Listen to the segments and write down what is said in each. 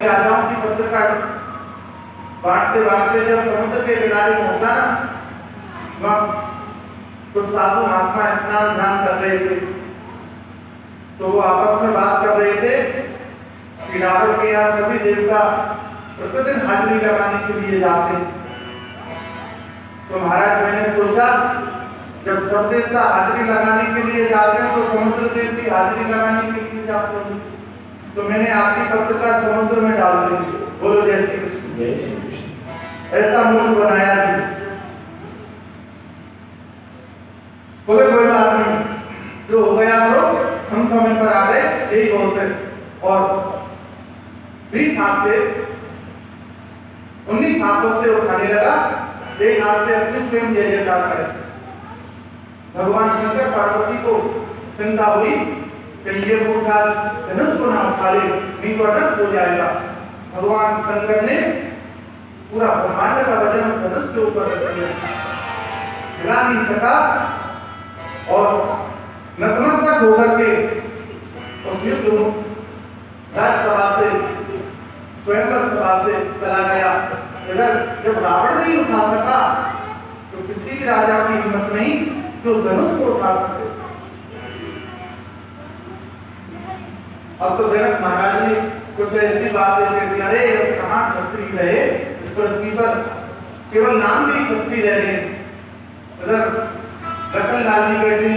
राजाओं की पत्रिका बांटते बांटते जब समुद्र के किनारे पहुंचा ना, वहां कुछ साधु महात्मा स्नान ध्यान कर रहे थे। तो वो आपस में बात कर रहे थे कि रावण के यहाँ सभी देवता प्रतिदिन हाजिरी लगाने के लिए जाते। तो महाराज मैंने सोचा जब सब देवता हाजिरी लगाने के लिए जाते हैं तो समुद्र देव भी हाजिरी लगाने के लिए जाते हैं। तो मैंने आपकी पत्रिका समुद्र में डाल दी। बोलो जय श्री कृष्ण। जय श्री कृष्ण। ऐसा मूड बनाया जी। बोले कोई बात नहीं, जो हो गया तो हम समय पर आ गए, यही बहुत है। और 20 हाथ थे, 19 हाथों से उठाने लगा, एक हाथ से अपनी स्वयं जय जयकार करे। भगवान शंकर पार्वती को चिंता हुई कि ये मूर्खा धनुष को ना उठा ले, नहीं तो अनर्थ हो जाएगा। भगवान शंकर ने पूरा ब्रह्मांड का वजन धनुष के ऊपर रख दिया, हिला नहीं सका और नतमस्तक होकर के उस युद्ध राजसभा से स्वयंवर सभा से चला गया। इधर जब रावण नहीं उठा सका तो किसी भी राजा की हिम्मत नहीं कि उस धनुष को उठा सके। अब तो जनक महाराज ने कुछ ऐसी बातें कह दी, अरे कहाँ क्षत्रिय रहे, इस पृथ्वी पर केवल नाम के क्षत्रिय रह गए। इधर लखनलाल जी बैठे,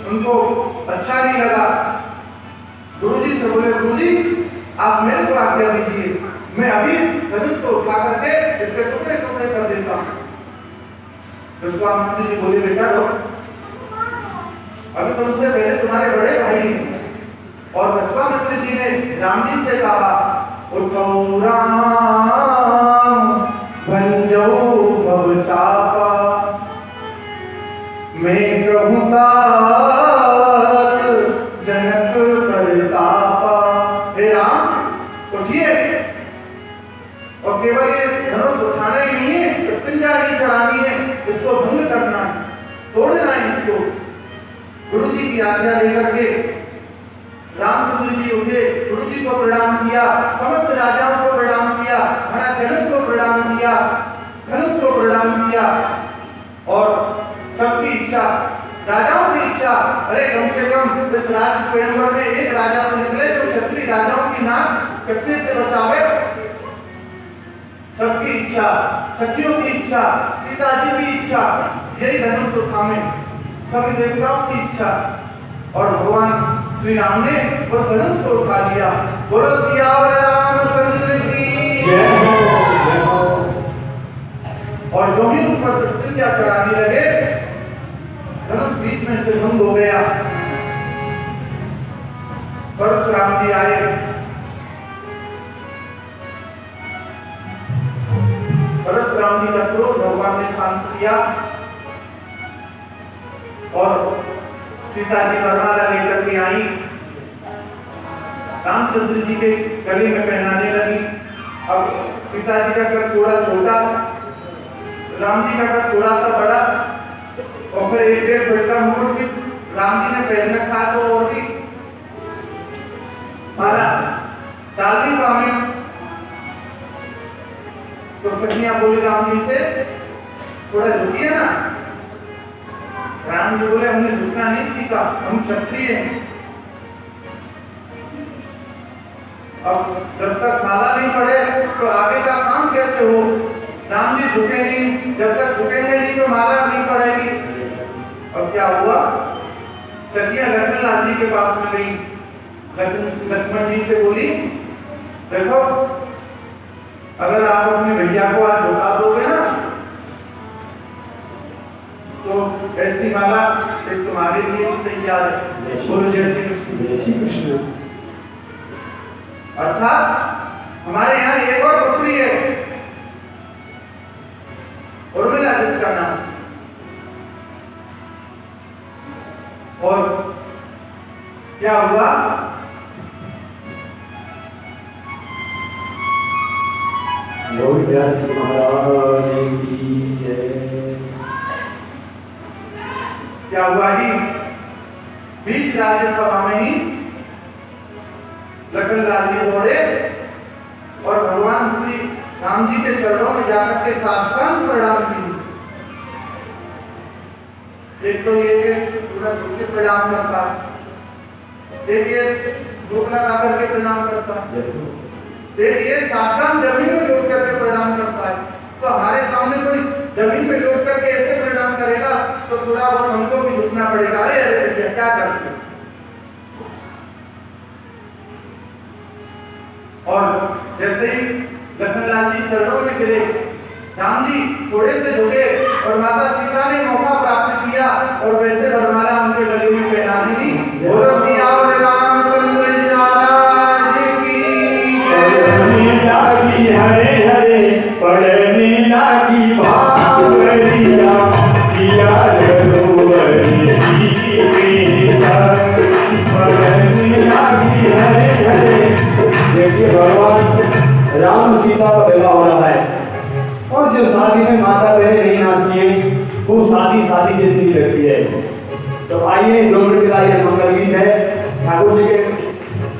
उनको अच्छा नहीं लगा। गुरुजी से बोले, गुरुजी आप मेरे को आज्ञा दीजिए, मैं अभी इस धनुष को उठा करके इसके टुकड़े टुकड़े कर देता हूँ। विश्वामित्र जी बोले, बेटा रो, अभी तुमसे पहले तुम्हारे बड़े भाई हैं। और विश्वामित्र जी ने राम जी से कहा, उठो राम भंजो भवतापा, मैं कहूँ तात जनक परतापा। हे राम उठिए, और केवल ये धनुष उठाना ही नहीं है, मृत्युंजय चढ़ानी है, इसको भंग करना है, तोड़ना है इसको। गुरु जी की आज्ञा लेकर के रामचंद्र जी उठे, गुरु जी को प्रणाम किया, समस्त राजाओं को प्रणाम किया, महाराज जनक को प्रणाम किया, धनुष को प्रणाम किया। और सबकी इच्छा, राजाओं की इच्छा, अरे कम से कम इस राज स्वयंवर में एक राजा तो निकले जो क्षत्रिय राजाओं की नाक कटने से बचावे। सबकी इच्छा, क्षत्रियों की इच्छा, सीता जी की इच्छा, यही धनुष उठावे, सभी देवताओं की इच्छा। और भगवान श्री राम ने उस धनुष को उठा लिया। बोलो सियावर रामचंद्र की जय हो। और जो ही उस पर मृत्युंजय चढ़ाने लगे, धनुष बीच में से भंग हो गया। परशुराम जी आए, परशुराम जी का क्रोध भगवान ने शांत किया और सीता जी वरमाला लेकर के आई, रामचंद्र जी के गले में पहनाने लगी। अब सीता जी का कद थोड़ा छोटा, राम जी का कद थोड़ा सा बड़ा, और फिर 1.5 फीट का मुकुट भी राम जी ने पहन रखा, तो और भी माला डाल दी हमें। तो सखियां बोली राम जी से, थोड़ा झुकिए ना। राम जी बोले, हमने झुकना नहीं सीखा, हम क्षत्रिय हैं। अब जब तक माला नहीं पड़े तो आगे का काम कैसे हो। राम जी झुके नहीं, जब तक झुकेंगे नहीं तो माला नहीं पड़ेगी। अब क्या हुआ, सखियां लखनलाल जी के पास में गई, लक्ष्मण जी से बोली, देखो अगर आप अपने भैया को आज झुका दोगे ना तो ऐसी माला एक तुम्हारे लिए तैयार है। बोलो जय श्री कृष्ण। जय श्री कृष्ण। अर्थात हमारे यहाँ एक और पुत्री है, उर्मिला जिसका नाम, और क्या हुआ, व्यास महाराज की जय। क्या हुआ ही, बीच राज्यसभा में ही लखनलाल जी दौड़े और राम जी के चरणों में जाकर के साष्टांग प्रणाम की। एक तो ये कि पूरा झुक के प्रणाम करता है, एक ये धूप लगा करके प्रणाम करता है, एक ये साष्टांग जमीन में लेट करके प्रणाम करता है। तो हमारे सामने कोई जमीन में लेट करके ऐसे प्रणाम करेगा तो थोड़ा बहुत हमको भी झुकना पड़ेगा। अरे अरे भैया क्या करते हो? और जैसे ही लखनलाल जी चरणों में गिरे, राम जी थोड़े से झुके और माता सीता ने मौका प्राप्त किया और वैसे वरमाला उनके गले में पहना दी। बोलो सियावर रामचंद्र जी महाराज की लागी हरे हरे पढ़ने लागी भावरिया सिया रघुवरी पढ़ने लागी हरे हरे। देखिए भगवान राम सीता का विवाह हो रहा है और जो शादी में माता बहन नहीं नाचती है वो शादी शादी जैसी नहीं लगती है। तो आइए 2 मिनट का ये मंगल गीत है ठाकुर जी के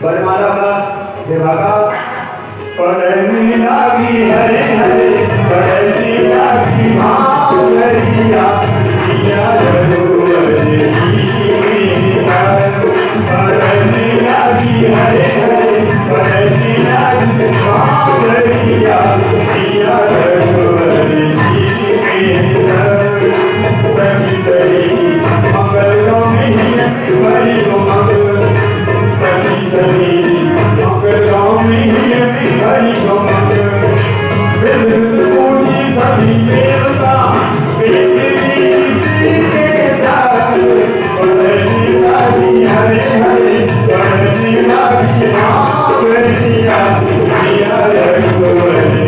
वरमाला का विभागा। पढ़ने लागी हरे हरे पढ़ने लागी भावरिया सिया रघुवरी पढ़ने लागी हरे हरे पढ़ने लागी भावरिया सिया रघुवरी सखी सखी मंगल गाँव में बड़ी गो मंगल सखी सखी मंगल गाँव में हरि गो मंगल पूजी सभी देवता पढ़ने लागी हरे हरे पढ़ने लागी भावरिया सिया रघुवरी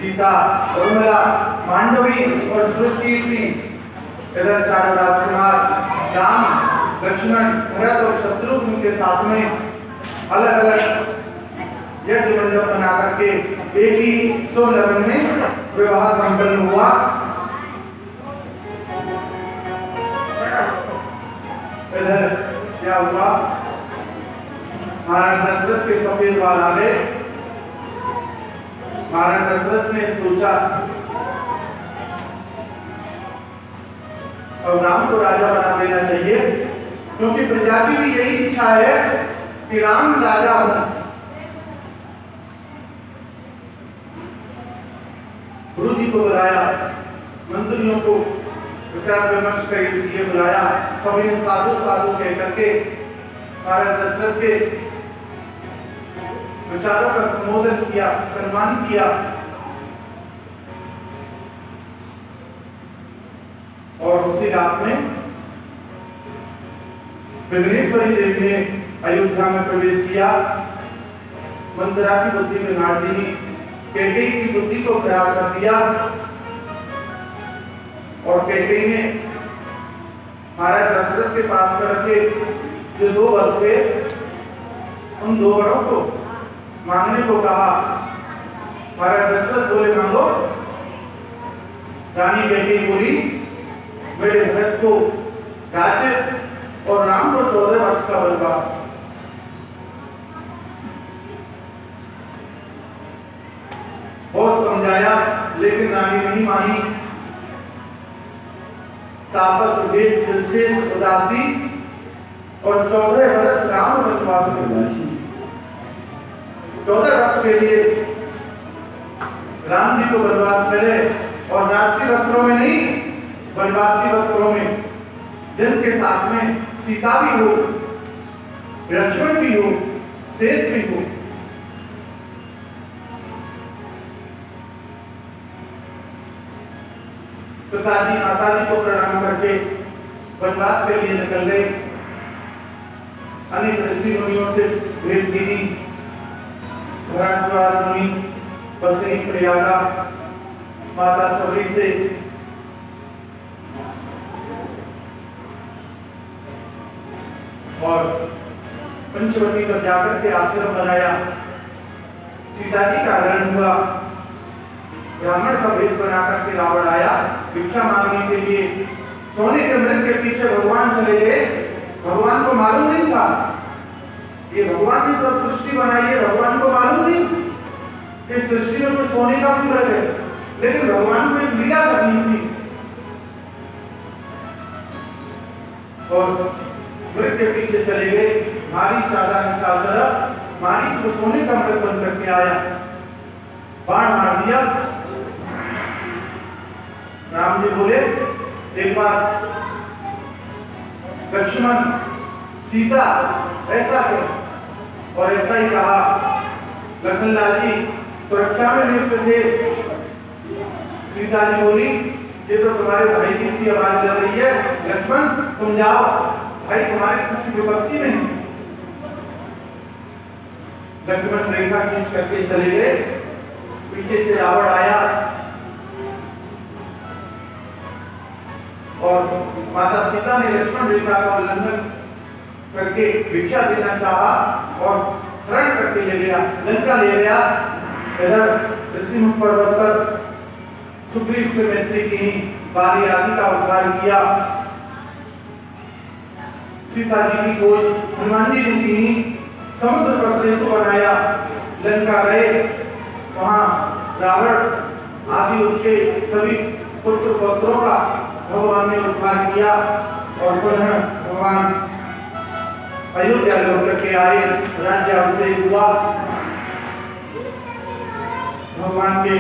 सीता, उर्मिला, मांडवी और श्रुतकीर्ति, इधर चारों राजकुमार राम, लक्ष्मण, भरत और शत्रुघ्न के साथ में अलग अलग यज्ञ मंडप बना करके एक ही शुभ लगन में विवाह संपन्न हुआ। इधर क्या हुआ, महाराज दशरथ के सफेद बाल आ गए। महाराज दशरथ ने सोचा अब राम को राजा बना देना चाहिए, क्योंकि प्रजा की भी यही इच्छा है कि राम राजा हो। गुरु जी को बुलाया, मंत्रियों को विचार विमर्श के लिए बुलाया। सभी ने साधु साधु कह करके महाराज दशरथ के विचारों का संबोधन किया, सम्मान किया। और उसी रात में विघ्नेश्वरी देवी ने अयोध्या में प्रवेश किया। मंदरा की बुद्धि में गाड़ दी, कैकेयी की बुद्धि को खराब कर दिया। और कैकेयी ने महाराज दशरथ के पास में रखे जो 2 वर थे, उन 2 वरों को मांगने को कहा। महाराज दशरथ बोले मांगो। रानी कैकेयी बोली मेरे भरत को राज्य और राम को 14 वर्ष का वनवास। बहुत समझाया लेकिन रानी नहीं मानी। तापस वेश विशेष उदासी और 14 वर्ष राम वनवास के 14 वर्ष के लिए राम जी को वनवास मिले, और राजसी वस्त्रों में नहीं, वनवासी वस्त्रों में, जिनके साथ में सीता भी हो, लक्ष्मण भी हो, शेष भी हो। पिताजी माताजी को प्रणाम करके वनवास के लिए निकल गए। अनेक ऋषि मुनियों से भेंट की। भरद्वाज मुनि, बसरी प्रयागा, माता सबरी से और पंचवटी पर जाकर के आश्रम बनाया। सीता जी का हरण हुआ। ब्राह्मण का वेश बनाकर के रावण आया भिक्षा मांगने के लिए। सोने के मृग के पीछे भगवान चले गए। भगवान को मालूम नहीं था ये भगवान ने सब सृष्टि बनाई है। भगवान को मालूम नहीं कि सृष्टि में कोई सोने का भी मृग है, लेकिन भगवान को एक लीला करनी थी। और मृग के पीछे चले गए। मारीच राजा निशाचर मारीच को सोने का मृग बन करके आया, बाण मार दिया। राम जी बोले एक बार लक्ष्मण सीता ऐसा है, और ऐसा ही कहा। लखनलाल जी सुरक्षा में नियुक्त थे। सीता जी बोली ये तो तुम्हारे भाई की सी आवाज लग रही है, लक्ष्मण तुम जाओ, भाई तुम्हारे किसी विपत्ति में नहीं। लक्ष्मण रेखा खींच करके चले गए। पीछे से रावण आया और माता सीता ने लक्ष्मण रेखा का उल्लंघन करके भिक्षा देना चाहा और हरण करके ले गया, लंका ले गया। इधर ऋषिमुख पर्वत पर सुग्रीव से मैत्री की, बाली आदि का उद्धार किया। सीता जी की खोज हनुमान जी ने की। समुद्र पर सेतु बनाया, लंका गए। वहां रावण आदि उसके सभी पुत्र पौत्रों का भगवान ने उद्धार किया। और पुनः भगवान अयोध्या लौट करके आए, राज्याभिषेक हुआ। भगवान के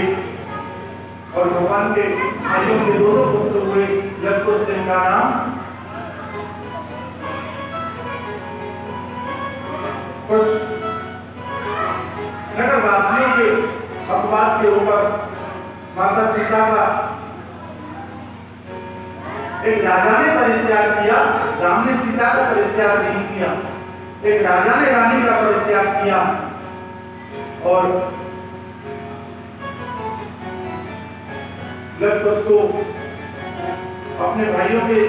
और भगवान के भाइयों के 2 पुत्र हुए। लवकुश जिनका नाम कुछ नगरवासियों के अपवाद के ऊपर माता सीता का एक राजा ने परित्याग किया। राम ने सीता का परित्याग नहीं किया, एक राजा ने रानी का परित्याग किया। और लग उसको अपने भाइयों के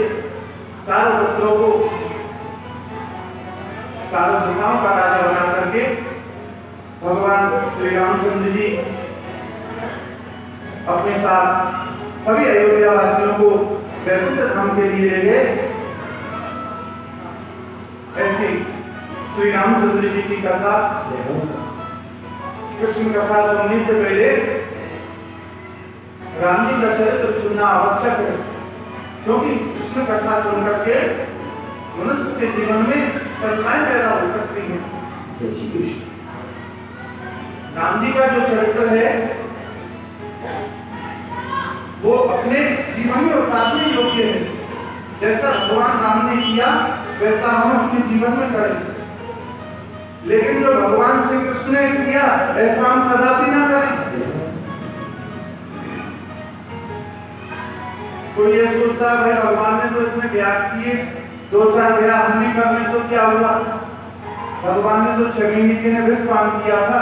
चारों पुत्रों को चारों दिशाओं का राजा बना करके भगवान श्री रामचंद्र जी अपने साथ सभी अयोध्या वासियों को वैकुंठ धाम के लिए ले गए। ऐसी श्री रामचंद्र जी की कथा, कृष्ण कथा सुनने से पहले राम जी का चरित्र सुनना आवश्यक है, क्योंकि कृष्ण कथा सुन करके मनुष्य के जीवन में सच्चाई पैदा हो सकती है। राम जी का जो चरित्र है वो अपने जीवन में उतारने योग्य है। जैसा भगवान राम ने किया वैसा हम अपने जीवन में करें, लेकिन जो भगवान श्री कृष्ण ने किया ऐसा हम कदापि ना करें। तो ये सोचता है भाई भगवान ने तो इतने ब्याह किए, 2-4 ब्याह हम भी कर लें तो क्या हुआ। भगवान ने तो 6 महीने के लिए विषपान किया था,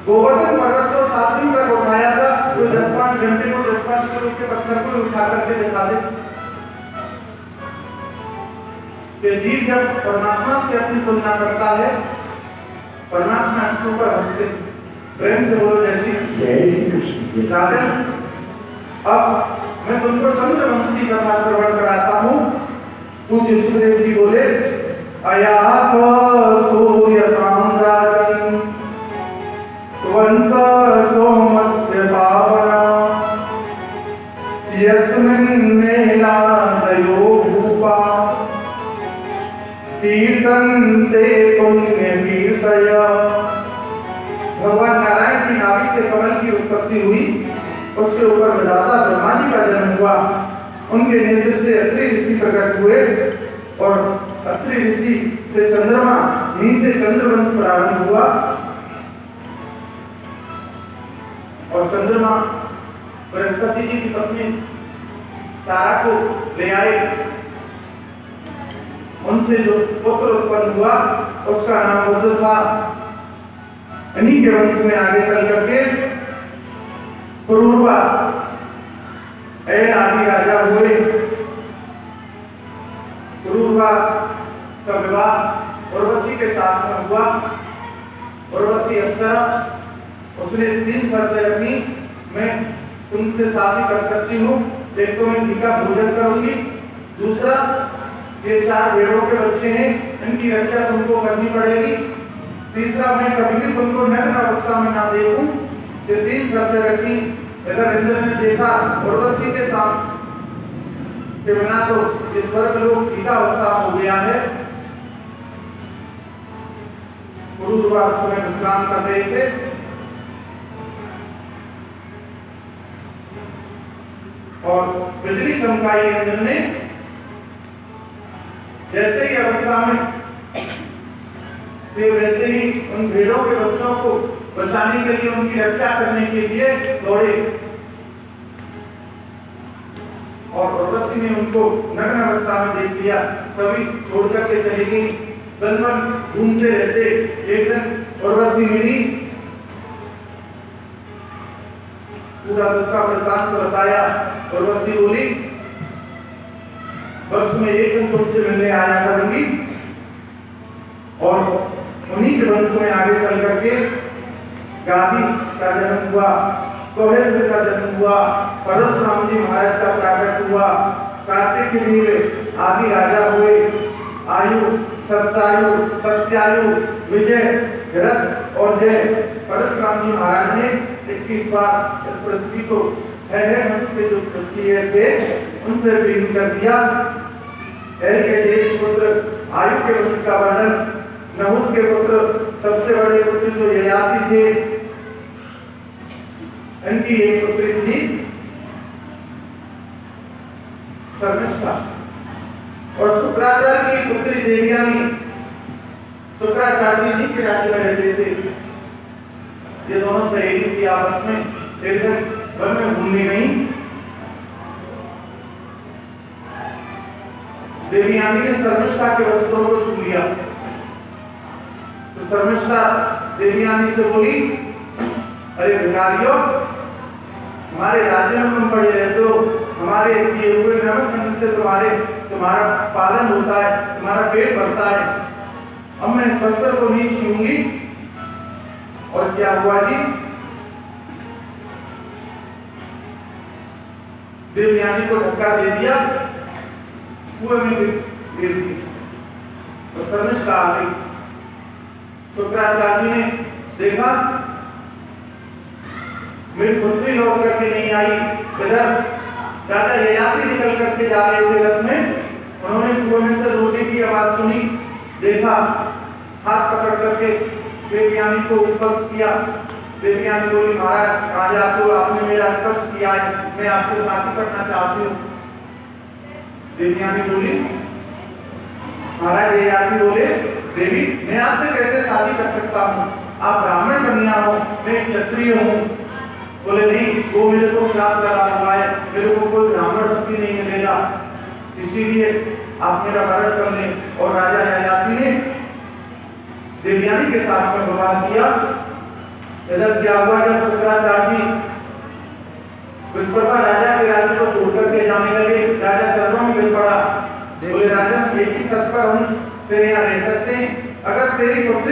गोवर्धन पर्वत को 7 दिन तक उठाया था, तो 10-5 घंटे को 10-5 किलो के पत्थर को उठा करके दिखा दे कि जीव जब परमात्मा से अपनी तुलना करता है, परमात्मा उसके ऊपर हंसते। प्रेम से बोलो जय श्री कृष्ण। अब मैं तुमको चंद्रवंश की कथा श्रवण कराता हूँ। पूज्य सुखदेव जी बोले, अयात सूर्यतां राजन् वंश सोमस्य पावना यस्मिन्नेलादयो भूपा कीर्तन्ते पुण्य कीर्तया। भगवान नारायण की नाभि से कमल की उत्पत्ति हुई, उसके ऊपर विधाता ब्रह्मा जी का जन्म हुआ। उनके नेत्र से अत्रि ऋषि प्रकट हुए और अत्रि ऋषि से चंद्रमा, यहीं से चंद्रवंश प्रारंभ हुआ। और चंद्रमा बृहस्पति जी की पत्नी तारा को ले आए, उनसे जो पुत्र उत्पन्न हुआ उसका नाम बुध था। इन्हीं के वंश में आगे चल करके पुरूरवा आदि राजा हुए। पुरूरवा का विवाह उर्वशी के साथ में हुआ। उर्वशी अप्सरा, उसने 3 शर्तें रखी, मैं तुमसे शादी कर सकती हूँ, एक तो मैं घी का भोजन करूंगी, दूसरा ये 4 भेड़ों के बच्चे हैं इनकी रक्षा तुमको करनी पड़ेगी, तीसरा मैं कभी भी तुमको नग्न अवस्था में ना देखूं। ये 3 शर्तें रखी। इधर इंद्र ने देखा उर्वशी के साथ के बिना तो ये स्वर्ग लोक फीका उत्साह हो गया है। पुरूरवा उसमें विश्राम कर रहे थे और बिजली चमकाई इंद्र ने। जैसे ही अवस्था में थे वैसे ही उन भेड़ों के बच्चों को बचाने के लिए, उनकी रक्षा करने के लिए दौड़े और उर्वशी ने उनको नग्न अवस्था में देख लिया, तभी छोड़ करके चली गई। दिन भर घूमते रहते। एक दिन उर्वशी मिली, पूरा दुख का वृत्तांत बताया। उर्वशी बोली, वर्ष में एक दिन तुमसे मिलने आया करूंगी। और उन्हीं के वंश में आगे चल करके गादी का जन्म हुआ, कौहेन्द्र का जन्म हुआ, परशुराम जी महाराज का प्राकट हुआ, कार्तिक वीर आदि राजा हुए। आयु, सत्तायु, सत्यायु, विजय, रथ और जय। परशुराम जी महाराज ने 21 बार इस पृथ्वी को वंश के जो पृथ्वी थे उनसे प्रेम कर दिया। एल के ज्येष्ठ पुत्र आयु के वंश का वर्णन, नहुस के पुत्र सबसे बड़े पुत्र जो ययाति थे, इनकी एक पुत्री थी शर्मिष्ठा और शुक्राचार्य की पुत्री देवयानी। शुक्राचार्य जी के राज्य में रहते थे। ये दोनों सहेली थी आपस में। एक दिन वन में घूमने गई। देवयानी ने शर्मिष्ठा के वस्त्रों को छू लिया तो शर्मिष्ठा देवयानी से बोली, अरे भिखारियों, हमारे राज्य में तुम पड़े रहते हो, हमारे किए हुए कर्मकांड से तुम्हारा पालन होता है, तुम्हारा पेट भरता है। अब मैं इस वस्त्र को नहीं छूंगी। और क्या हुआ जी, देवयानी को धक्का दे दिया, कुएं में गिर दी और शर्मिष्ठा आ गई। शुक्राचार्य ने देखा मेरी पुत्री लौट करके नहीं आई, इधर राजा ययाति निकल करके जा रहे थे रथ में, उन्होंने कुएं में से रोने की आवाज सुनी, देखा, हाथ पकड़ करके देवयानी को ऊपर किया। देवयानी बोली, महाराज कहाँ जाते हो, आपने मेरा स्पर्श किया है, मैं आपसे शादी करना चाहती हूँ। देवयानी बोली, महाराज ययाति बोले, देवी मैं आपसे कैसे शादी कर सकता हूँ, आप ब्राह्मण कन्या हो, मैं क्षत्रिय हूँ। बोले नहीं, वो मेरे को श्राप लगा हुआ है, मेरे को कोई ब्राह्मण भक्ति नहीं मिलेगा, इसीलिए आप मेरा वरण कर लें। और राजा ययाति ने देवयानी के साथ में विवाह किया। इधर क्या हुआ, जब शुक्राचार्य जी विश्वकर्मा राजा के राज्य को छोड़ करके जाने लगे, राजा चरणों में गिर पड़ा। बोले, राजन एक ही छत पर हम तेरे यहाँ रह सकते हैं, अगर तेरी पुत्री